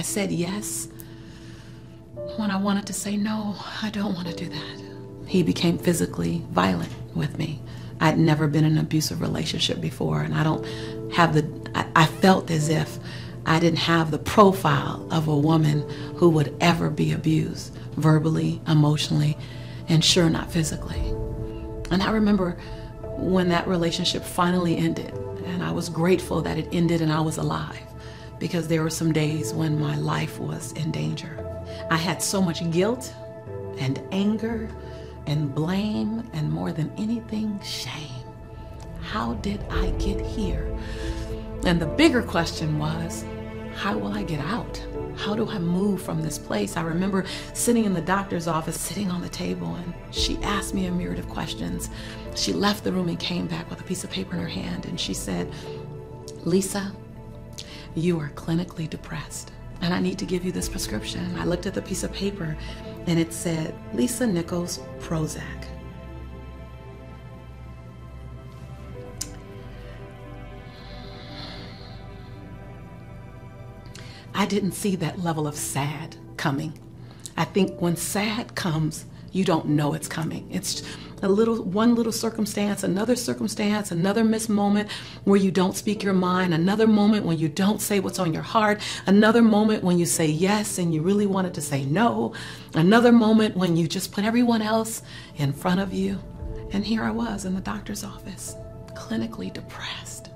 said yes when I wanted to say no, I don't want to do that. He became physically violent with me. I'd never been in an abusive relationship before, and I felt as if I didn't have the profile of a woman who would ever be abused, verbally, emotionally, and sure not physically. And I remember when that relationship finally ended, and I was grateful that it ended and I was alive, because there were some days when my life was in danger. I had so much guilt and anger and blame, and more than anything, shame. How did I get here? And the bigger question was, how will I get out? How do I move from this place? I remember sitting in the doctor's office, sitting on the table, and she asked me a myriad of questions. She left the room and came back with a piece of paper in her hand, and she said, Lisa, you are clinically depressed, and I need to give you this prescription. I looked at the piece of paper, and it said, Lisa Nichols Prozac. I didn't see that level of sad coming. I think when sad comes, you don't know it's coming. It's one little circumstance, another missed moment where you don't speak your mind, another moment when you don't say what's on your heart, another moment when you say yes and you really wanted to say no, another moment when you just put everyone else in front of you. And here I was in the doctor's office, clinically depressed.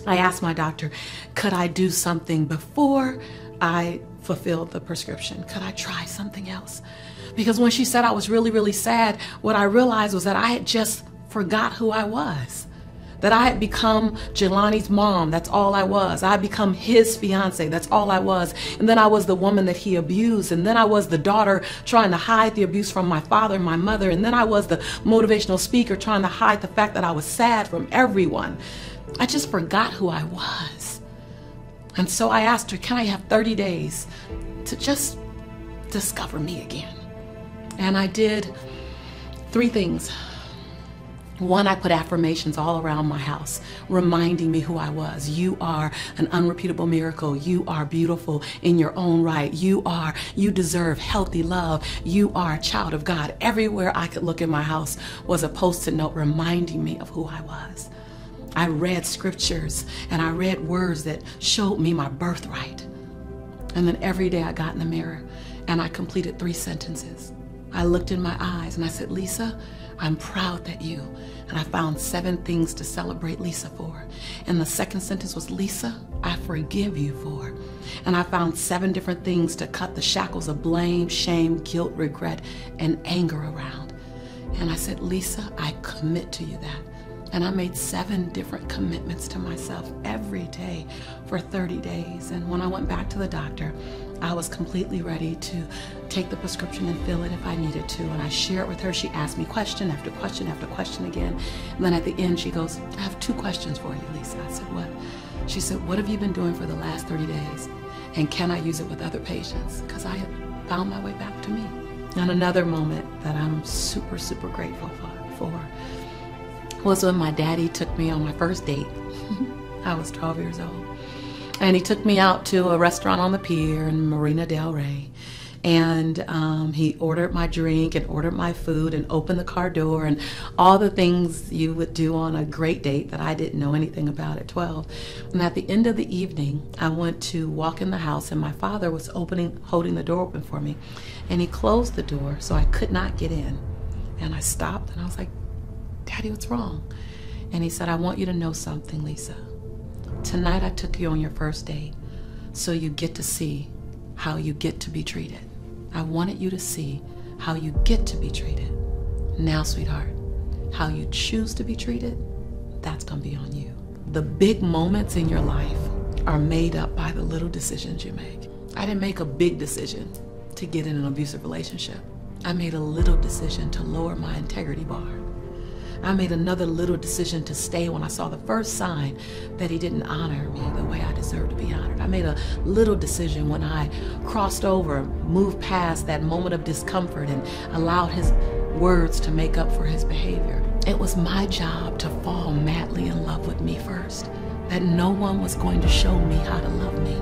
I asked my doctor, could I do something before I fulfilled the prescription? Could I try something else? Because when she said I was really, really sad, what I realized was that I had just forgot who I was. That I had become Jelani's mom, that's all I was. I had become his fiance, that's all I was. And then I was the woman that he abused. And then I was the daughter trying to hide the abuse from my father and my mother. And then I was the motivational speaker trying to hide the fact that I was sad from everyone. I just forgot who I was. And so I asked her, can I have 30 days to just discover me again? And I did 3 things. 1, I put affirmations all around my house, reminding me who I was. You are an unrepeatable miracle. You are beautiful in your own right. You deserve healthy love. You are a child of God. Everywhere I could look in my house was a post-it note reminding me of who I was. I read scriptures and I read words that showed me my birthright. And then every day I got in the mirror and I completed 3 sentences. I looked in my eyes and I said, Lisa, I'm proud that you, and I found 7 things to celebrate Lisa for. And the second sentence was, Lisa, I forgive you for. And I found 7 different things to cut the shackles of blame, shame, guilt, regret, and anger around. And I said, Lisa, I commit to you that. And I made 7 different commitments to myself every day for 30 days. And when I went back to the doctor, I was completely ready to take the prescription and fill it if I needed to. And I shared with her. She asked me question after question after question again. And then at the end, she goes, I have 2 questions for you, Lisa. I said, what? She said, what have you been doing for the last 30 days? And can I use it with other patients? Because I had found my way back to me. And another moment that I'm super, super grateful for was when my daddy took me on my first date. I was 12 years old. And he took me out to a restaurant on the pier in Marina Del Rey. And he ordered my drink and ordered my food and opened the car door and all the things you would do on a great date that I didn't know anything about at 12. And at the end of the evening, I went to walk in the house and my father was holding the door open for me. And he closed the door so I could not get in. And I stopped and I was like, Daddy, what's wrong? And he said, I want you to know something, Lisa. Tonight I took you on your first date so you get to see how you get to be treated. I wanted you to see how you get to be treated. Now, sweetheart, how you choose to be treated, that's gonna be on you. The big moments in your life are made up by the little decisions you make. I didn't make a big decision to get in an abusive relationship. I made a little decision to lower my integrity bar. I made another little decision to stay when I saw the first sign that he didn't honor me the way I deserved to be honored. I made a little decision when I crossed over, moved past that moment of discomfort and allowed his words to make up for his behavior. It was my job to fall madly in love with me first, that no one was going to show me how to love me,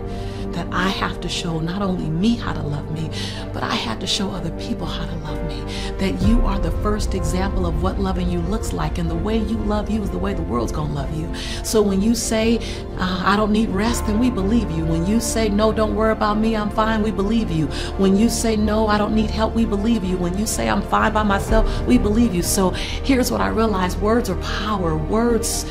that I have to show not only me how to love me, but I have to show other people how to love me. That you are the first example of what loving you looks like, and the way you love you is the way the world's gonna love you. So when you say, I don't need rest, then we believe you. When you say, no, don't worry about me, I'm fine, we believe you. When you say, no, I don't need help, we believe you. When you say, I'm fine by myself, we believe you. So here's what I realized: words are power. Words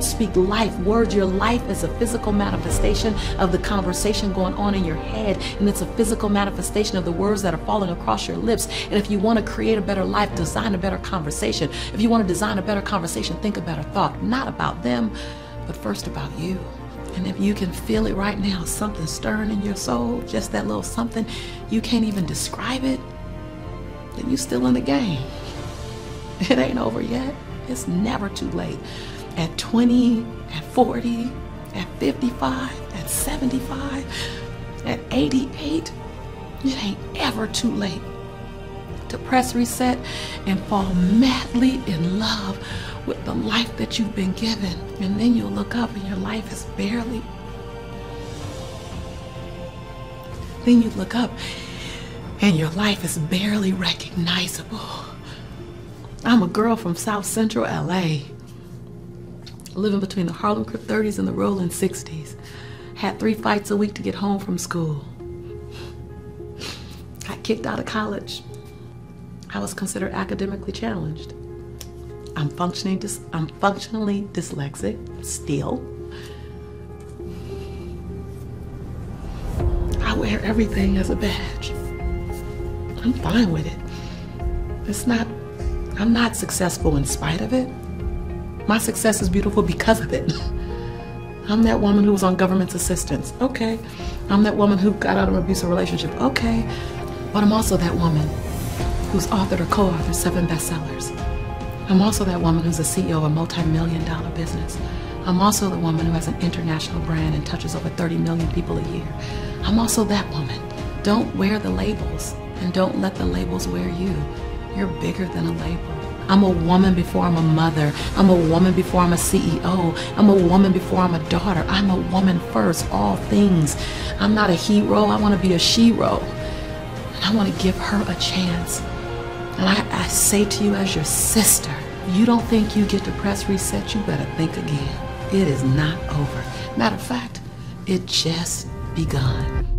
speak life. Your life is a physical manifestation of the conversation going on in your head, and it's a physical manifestation of the words that are falling across your lips. And if you want to create a better life, design a better conversation. If you want to design a better conversation, think a better thought, not about them, but first about you. And if you can feel it right now, something stirring in your soul, just that little something, you can't even describe it, then you're still in the game. It ain't over yet. It's never too late. At 20, at 40, at 55, at 75, at 88, it ain't ever too late to press reset and fall madly in love with the life that you've been given. And then you'll look up and your life is barely, then you look up and your life is barely recognizable. I'm a girl from South Central LA, living between the Harlem Crip 30s and the Rolling 60s. Had 3 fights a week to get home from school. Got kicked out of college. I was considered academically challenged. I'm functionally dyslexic still. I wear everything as a badge. I'm fine with it. I'm not successful in spite of it. My success is beautiful because of it. I'm that woman who was on government assistance. Okay. I'm that woman who got out of an abusive relationship. Okay. But I'm also that woman who's authored or co-authored 7 bestsellers. I'm also that woman who's the CEO of a multi-million-dollar business. I'm also the woman who has an international brand and touches over 30 million people a year. I'm also that woman. Don't wear the labels, and don't let the labels wear you. You're bigger than a label. I'm a woman before I'm a mother. I'm a woman before I'm a CEO. I'm a woman before I'm a daughter. I'm a woman first, all things. I'm not a hero. I want to be a she-ro. And I want to give her a chance. And I say to you as your sister, you don't think you get to press reset, you better think again. It is not over. Matter of fact, it just begun.